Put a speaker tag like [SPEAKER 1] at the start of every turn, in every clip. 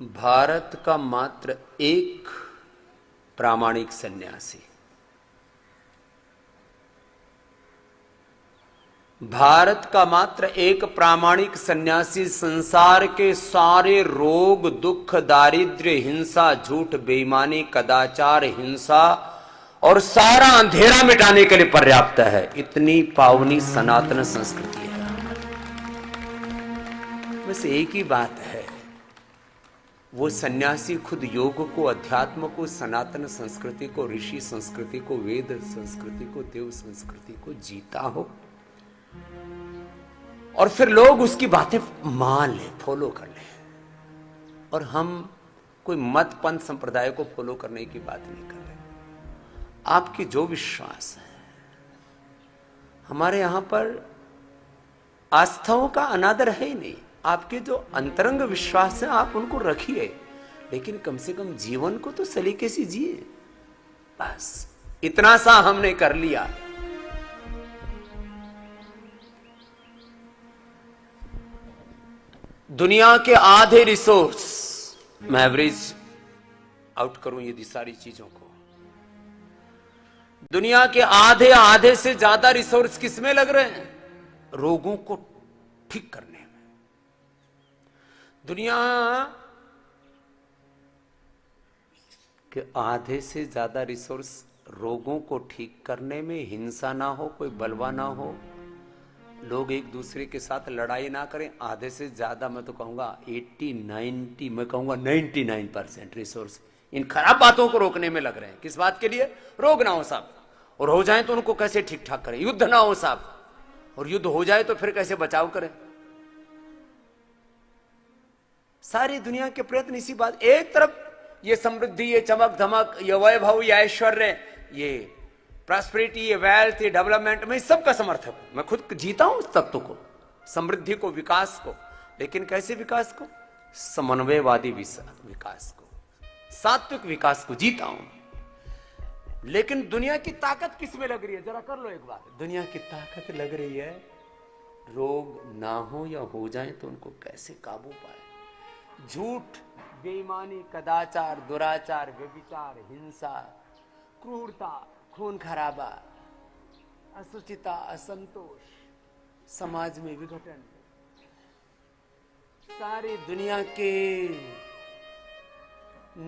[SPEAKER 1] भारत का मात्र एक प्रामाणिक सन्यासी, भारत का मात्र एक प्रामाणिक सन्यासी संसार के सारे रोग, दुख, दारिद्र्य, हिंसा, झूठ, बेईमानी, कदाचार, हिंसा और सारा अंधेरा मिटाने के लिए पर्याप्त है। इतनी पावनी सनातन संस्कृति है। बस एक ही बात है, वो सन्यासी खुद योग को, अध्यात्म को, सनातन संस्कृति को, ऋषि संस्कृति को, वेद संस्कृति को, देव संस्कृति को जीता हो और फिर लोग उसकी बातें मान ले, फॉलो कर ले। और हम कोई मत पंथ संप्रदाय को फॉलो करने की बात नहीं कर रहे। आपकी जो विश्वास है, हमारे यहां पर आस्थाओं का अनादर है ही नहीं। आपके जो अंतरंग विश्वास है आप उनको रखिए, लेकिन कम से कम जीवन को तो सलीके से जिए। बस इतना सा हमने कर लिया। दुनिया के आधे रिसोर्स, मैं एवरेज आउट करूं यदि सारी चीजों को, दुनिया के आधे से ज्यादा रिसोर्स किसमें लग रहे हैं? रोगों को ठीक करने में। दुनिया के आधे से ज्यादा रिसोर्स रोगों को ठीक करने में, हिंसा ना हो, कोई बलवा ना हो, लोग एक दूसरे के साथ लड़ाई ना करें। आधे से ज्यादा, मैं तो कहूंगा 80-90, मैं कहूंगा 99% रिसोर्स इन खराब बातों को रोकने में लग रहे हैं। किस बात के लिए? रोग ना हो साहब, और हो जाए तो उनको कैसे ठीक ठाक करें। युद्ध ना हो साहब, और युद्ध हो जाए तो फिर कैसे बचाव करें। सारी दुनिया के प्रयत्न इसी बात। एक तरफ ये समृद्धि, ये चमक धमक, ये वैभव, ये ऐश्वर्य, ये प्रॉस्पेरिटी, ये वेल्थ, ये डेवलपमेंट, मैं सबका समर्थक हूं। मैं खुद जीता हूं उस तत्व को, समृद्धि को, विकास को। लेकिन कैसे विकास को? समन्वयवादी विकास को, सात्विक विकास को जीता हूं। लेकिन दुनिया की ताकत किस में लग रही है? जरा कर लो एक बार। दुनिया की ताकत लग रही है रोग ना हो या हो जाए तो उनको कैसे काबू पाए। झूठ, बेईमानी, कदाचार, दुराचार, व्यभिचार, हिंसा, क्रूरता, खून खराबा, असुचिता, असंतोष, समाज में विघटन, सारी दुनिया के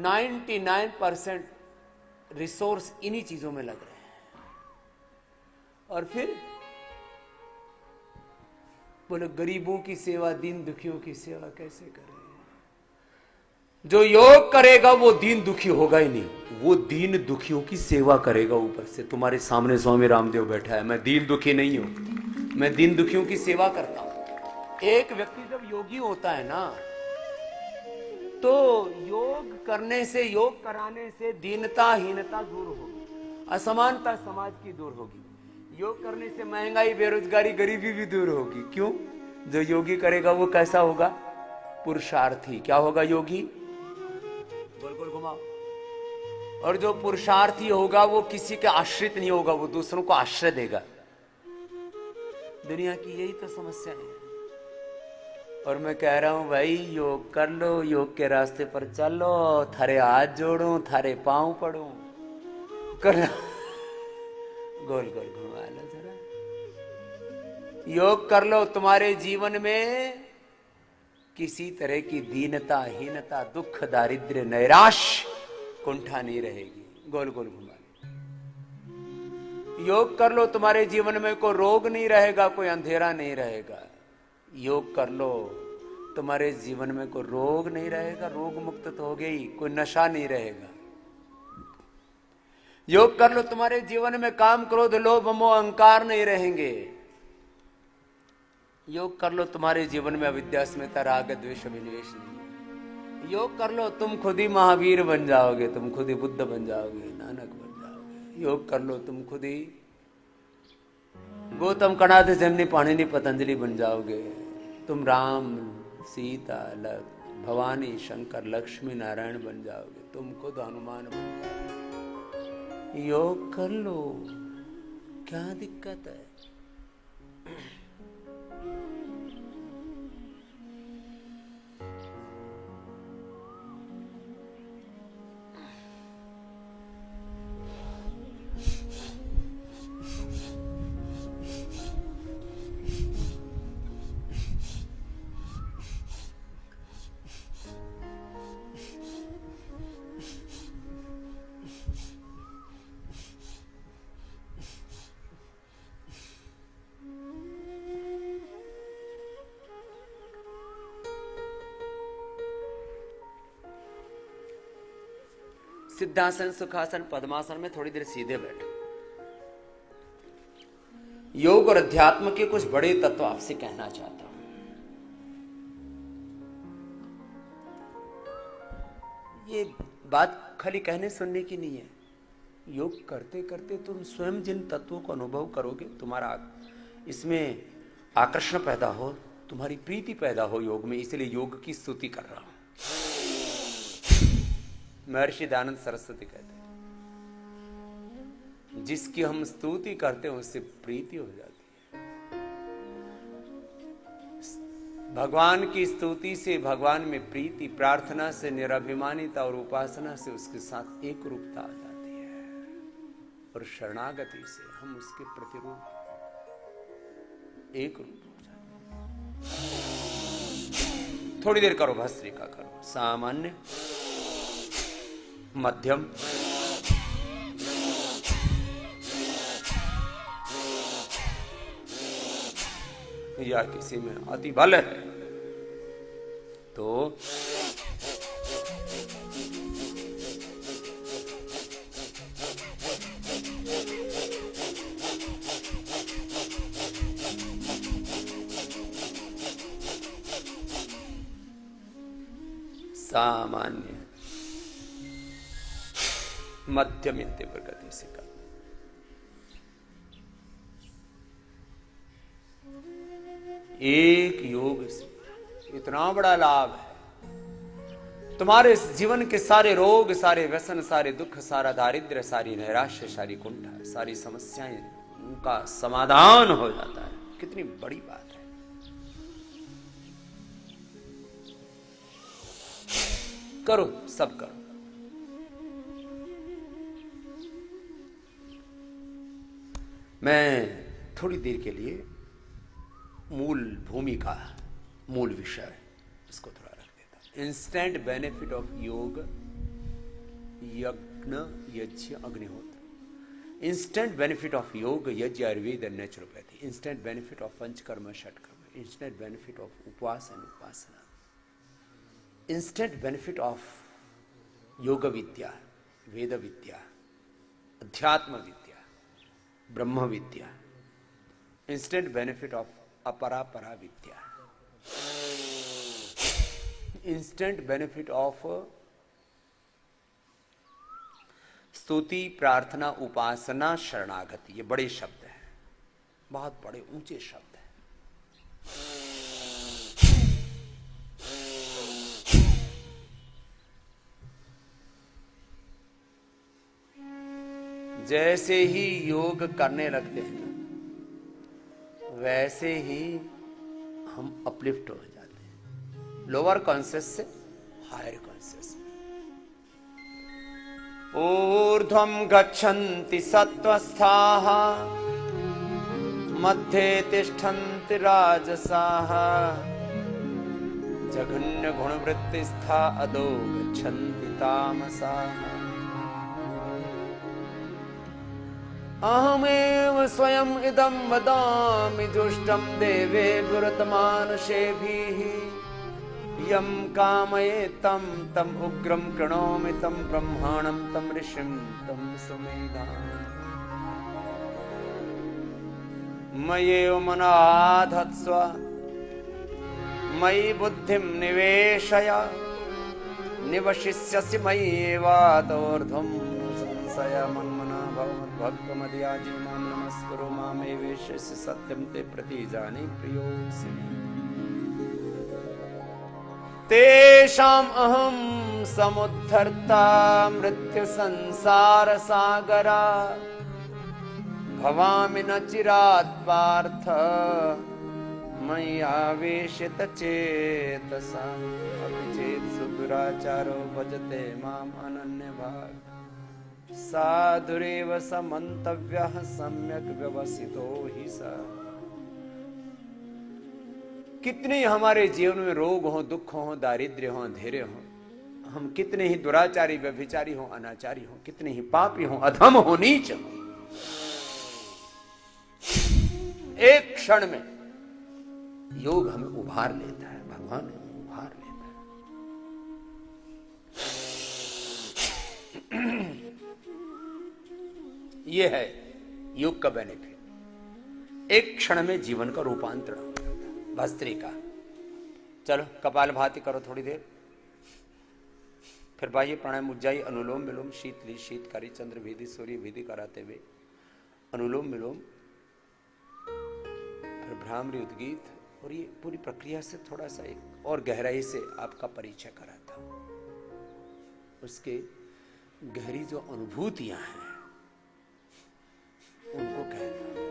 [SPEAKER 1] 99% रिसोर्स इन्हीं चीजों में लग रहे हैं। और फिर बोले गरीबों की सेवा, दीन दुखियों की सेवा कैसे करें? जो योग करेगा वो दीन दुखी होगा ही नहीं, वो दीन दुखियों की सेवा करेगा। ऊपर से तुम्हारे सामने स्वामी रामदेव बैठा है, मैं दीन दुखी नहीं हूं, मैं दीन दुखियों की सेवा करता हूं। एक व्यक्ति जब योगी होता है ना, तो योग करने से, योग कराने से दीनता, हीनता दूर होगी, असमानता समाज की दूर होगी। योग करने से महंगाई, बेरोजगारी, गरीबी भी दूर होगी। क्यों? जो योगी करेगा वो कैसा होगा? पुरुषार्थी। क्या होगा योगी? गोल गोल घुमाओ। और जो पुरुषार्थी होगा वो किसी के आश्रित नहीं होगा, वो दूसरों को आश्रय देगा। दुनिया की यही तो समस्या है। और मैं कह रहा हूं भाई, योग कर लो, योग के रास्ते पर चलो, थारे हाथ जोड़ो, थारे पांव पड़ो, कर गोल गोल घुमा लो जरा। योग कर लो, तुम्हारे जीवन में किसी तरह की दीनता, हीनता, दुख, दारिद्र्य, नैराश्य, कुंठा नहीं रहेगी। गोल गोल घुमा लो। योग कर लो, तुम्हारे जीवन में कोई रोग नहीं रहेगा, कोई अंधेरा नहीं रहेगा। योग कर लो, तुम्हारे जीवन में कोई रोग नहीं रहेगा, रोग मुक्त तो हो गई, कोई नशा नहीं रहेगा। योग कर लो, तुम्हारे जीवन में काम, क्रोध, लोभ, मोह, अहंकार नहीं रहेंगे। योग कर लो, तुम्हारे जीवन में अविद्या, अस्मिता, राग, द्वेष, अभिनिवेश नहीं। योग कर लो, तुम खुद ही महावीर बन जाओगे, तुम खुद ही बुद्ध बन जाओगे, नानक बन जाओगे। योग कर लो, तुम खुद ही गौतम, कणाद, जमनी, पाणिनि, पतंजलि बन जाओगे। तुम राम, सीता, भवानी, शंकर, लक्ष्मी, नारायण बन जाओगे। तुम खुद हनुमान बन जाओगे। योग कर लो, क्या दिक्कत है? सिद्धासन, सुखासन, पद्मासन में थोड़ी देर सीधे बैठो। योग और अध्यात्म के कुछ बड़े तत्व आपसे कहना चाहता हूं। ये बात खाली कहने सुनने की नहीं है। योग करते करते तुम स्वयं जिन तत्वों को अनुभव करोगे, तुम्हारा इसमें आकर्षण पैदा हो, तुम्हारी प्रीति पैदा हो योग में, इसलिए योग की स्तुति कर रहा हूं। महर्षि दयानंद सरस्वती कहते हैं, जिसकी हम स्तुति करते हैं उससे प्रीति हो जाती है। भगवान की स्तुति से भगवान में प्रीति, प्रार्थना से निराभिमानिता और उपासना से उसके साथ एक रूपता आ जाती है, और शरणागति से हम उसके प्रतिरूप एक रूप हो जाते हैं। थोड़ी देर करो, भस्त्रिका करो, सामान्य, मध्यम, या किसी में अति बल है तो सामान्य, मध्यम तीव्र गति से कर। एक योग से इतना बड़ा लाभ है, तुम्हारे जीवन के सारे रोग, सारे व्यसन, सारे दुख, सारा दारिद्र्य, सारी नैराश्य, सारी कुंठा, सारी समस्याएं, उनका समाधान हो जाता है। कितनी बड़ी बात है। करो, सब करो। मैं थोड़ी देर के लिए मूल भूमिका, मूल विषय, इसको थोड़ा रख देता हूं। इंस्टेंट बेनिफिट ऑफ योग, यज्ञ, यज्ञ, अग्निहोत्र। Instant benefit of yoga, yagya, Ayurveda and naturopathy. Instant benefit of Panchakarma, Shatkarma. Instant benefit of upvas and upasana. Instant benefit of yoga vidya, Veda vidya, adhyatma vidya, Brahma vidya. Instant benefit of aparapara vidya. Instant benefit of stuti, prarthana, उपासना, शरणागति। ये बड़े शब्द हैं, बहुत बड़े ऊंचे शब्द हैं। जैसे ही योग करने लगते हैं ना, वैसे ही हम अपलिफ्ट हो जाते हैं, लोअर कॉन्शियस से हायर कॉन्शियस में। ऊर्ध्वं गच्छन्ति सत्त्वस्थाः, मध्ये तिष्ठन्ति राजसाः, जघन्य गुणवृत्तिस्था अधो गच्छन्ति तामसाः। अहमेव स्वयं इदं वदामि जुष्टं देवेभ्युरतमानुषेभिः। यं कामयेत् तं तम् उग्रं कृणोमि, तं ब्रह्माणं तं ऋषिं तं सुमेधाम्। मयेव मनाधत्स्व, मयि बुद्धिं निवेशय, निवशिष्यसि मय्येवातोर्ध्वं संशय मन्मना भव। भक्तमध्याजी मां नमस्कुरु, मामेवेश्यसि सत्यं ते प्रतिजाने प्रियोऽसि मे। तेषाम् अहं समुद्धर्ता मृत्यु संसार सागरात्, भवामि न चिरात् पार्थ मय्यावेशित चेतसा। अपि चेत् सुदुराचारो भजते माम् अनन्यभाक्, साधुरेव समन्तव्यः सम्यक् व्यवसितो हि सः। कितने हमारे जीवन में रोग हो, दुख हो, दारिद्र्य हो, अंधेरे हो, हम कितने ही दुराचारी, व्यभिचारी हो, अनाचारी हो, कितने ही पापी हो, अधम हो, नीच हो, एक क्षण में योग हमें उभार लेता है, भगवान हमें उभार लेता है। ये है योग का बेनिफिट। एक क्षण में जीवन का रूपांतरण हो जाता है। भस्त्रिका, चलो कपाल भाती करो थोड़ी देर, फिर बाह्य प्राणायाम, उज्जाई, अनुलोम विलोम, शीतली, शीतकारी, चंद्र भेदी, सूर्य भेदी कराते हुए अनुलोम विलोम, फिर भ्रामरी, उद्गीत, और ये पूरी प्रक्रिया से थोड़ा सा एक और गहराई से आपका परिचय कराता हूं। उसके गहरी जो अनुभूतियां हैं उनको कहता हूं।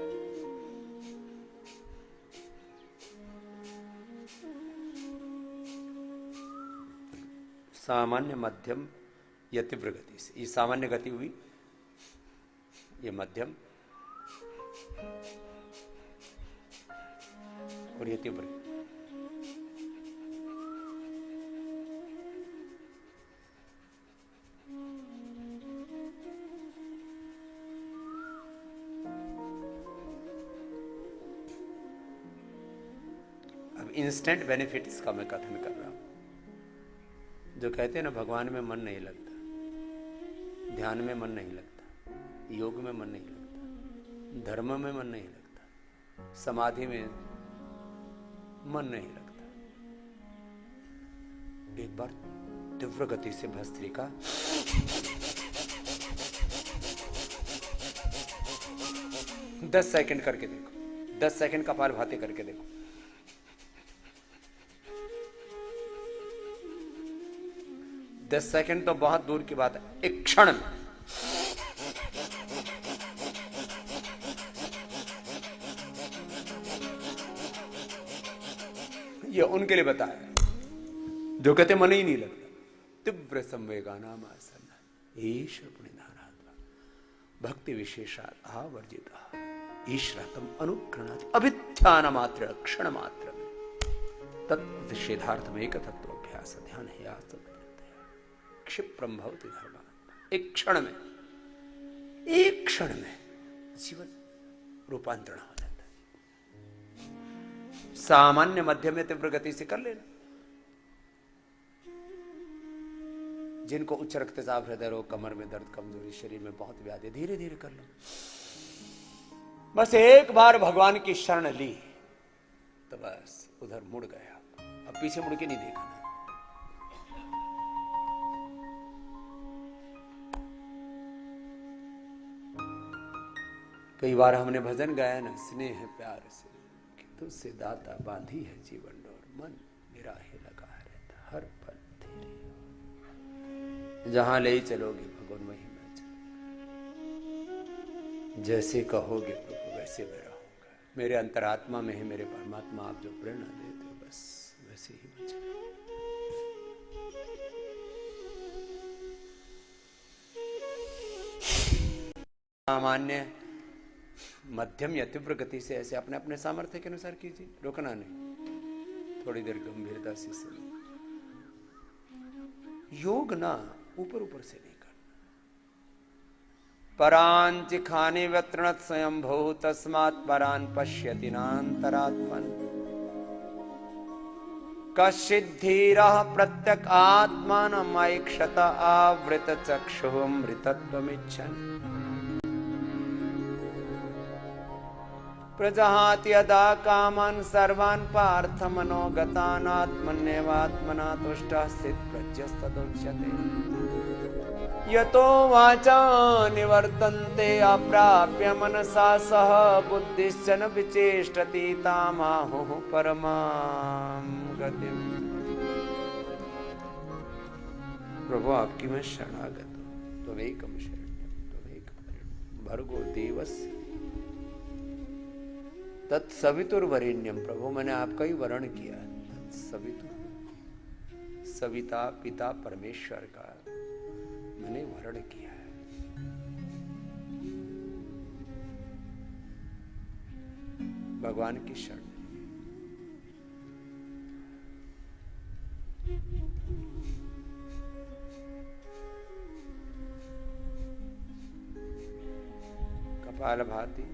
[SPEAKER 1] सामान्य, मध्यम या तीव्र गति से, ये सामान्य गति हुई, ये मध्यम और ये तीव्र। अब इंस्टेंट बेनिफिट्स का मैं कथन कर रहा हूं। जो कहते हैं ना भगवान में मन नहीं लगता, ध्यान में मन नहीं लगता, योग में मन नहीं लगता, धर्म में मन नहीं लगता, समाधि में मन नहीं लगता, एक बार तीव्र गति से भस्त्रिका, दस सेकंड करके देखो, 10 सेकंड कपालभाति करके देखो। दस सेकंड तो बहुत दूर की बात है, एक क्षण में ये उनके लिए बताया जो कहते मन ही नहीं लगता। तीव्र संवेगानाम आसन ईश पुण्यदानात्मा भक्ति विशेषात आवर्जित ईश्वरतम अनुक्रणाति अभिध्यान मात्र क्षण मात्र तत्निषेधार्थ में एक तत्वाभ्यास ध्यान है क्षिप्रम भवति धर्मात्मा। एक क्षण में, एक क्षण में जीवन रूपांतरण हो जाता है। सामान्य मध्यम में तीव्र गति से कर लेना। जिनको उच्च रक्तचाप, हृदय रोग, कमर में दर्द, कमजोरी, शरीर में बहुत व्याधि, धीरे धीरे कर लो। बस एक बार भगवान की शरण ली तो बस उधर मुड़ गया, अब पीछे मुड़ के नहीं देखना। कई बार हमने भजन गाया ना, स्नेह प्यार से कि तुझसे दाता बांधी है जीवन डोर, मन मेरा ही लगा रहता हर पल तेरे। जहां ले चलोगे भगवान वहीं मैं चलूंगा, जैसे कहोगे प्रभु वैसे मैं रहूंगा। मेरे अंतरात्मा में है मेरे परमात्मा, आप जो प्रेरणा देते हो बस वैसे ही मैं चलूंगा। सामान्य, मध्यम या तीव्र गति से ऐसे अपने अपने सामर्थ्य के अनुसार कीजिए, रोकना नहीं। थोड़ी देर गंभीरता से सुनो। योग ना ऊपर ऊपर से नहीं करना। परांच खाने व्यतृणत स्वयं भो तस्मात् परान पश्यति नान्तरात्मन कश्चिद्धीरः प्रत्यक आत्मानमैक्षत आवृत चक्षुमृतत्वमिच्छन् प्रजहाति यदा कामान् सर्वान् पार्थ मनोगतान् आत्मन्येवात्मना तुष्टः स्थित प्रज्ञस्तदुच्यते यतो वाचा निवर्तन्ते अप्राप्य मनसा सह बुद्धिश्च न विचेष्टति तामाहुः परमां गतिम्। प्रभु आपकी मैं शरणागत हूं, त्वमेकं शरण्यं त्वमेकं भर्गो देवस्य तत्सवितुर्वरेण्यम। प्रभु मैंने आपका ही वर्ण किया, तत्सवितुर, सविता पिता परमेश्वर का मैंने वर्ण किया है। भगवान की शरण। कपालभाति,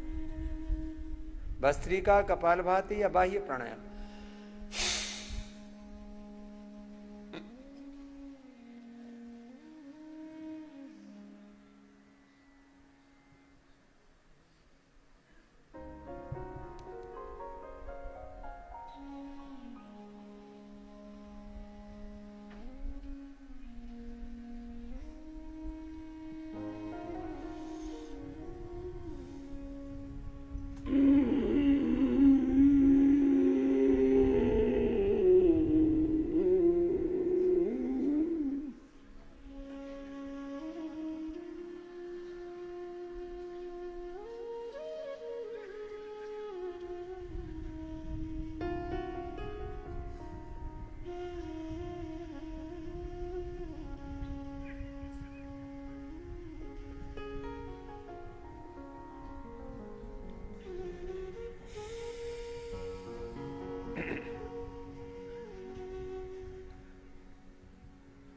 [SPEAKER 1] भस्त्रिका, कपालभाति या बाह्य प्राणायाम।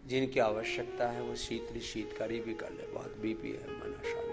[SPEAKER 1] जिनकी आवश्यकता है वो शीतकारी भी कर ले, बहुत बीपी है, मन अशांत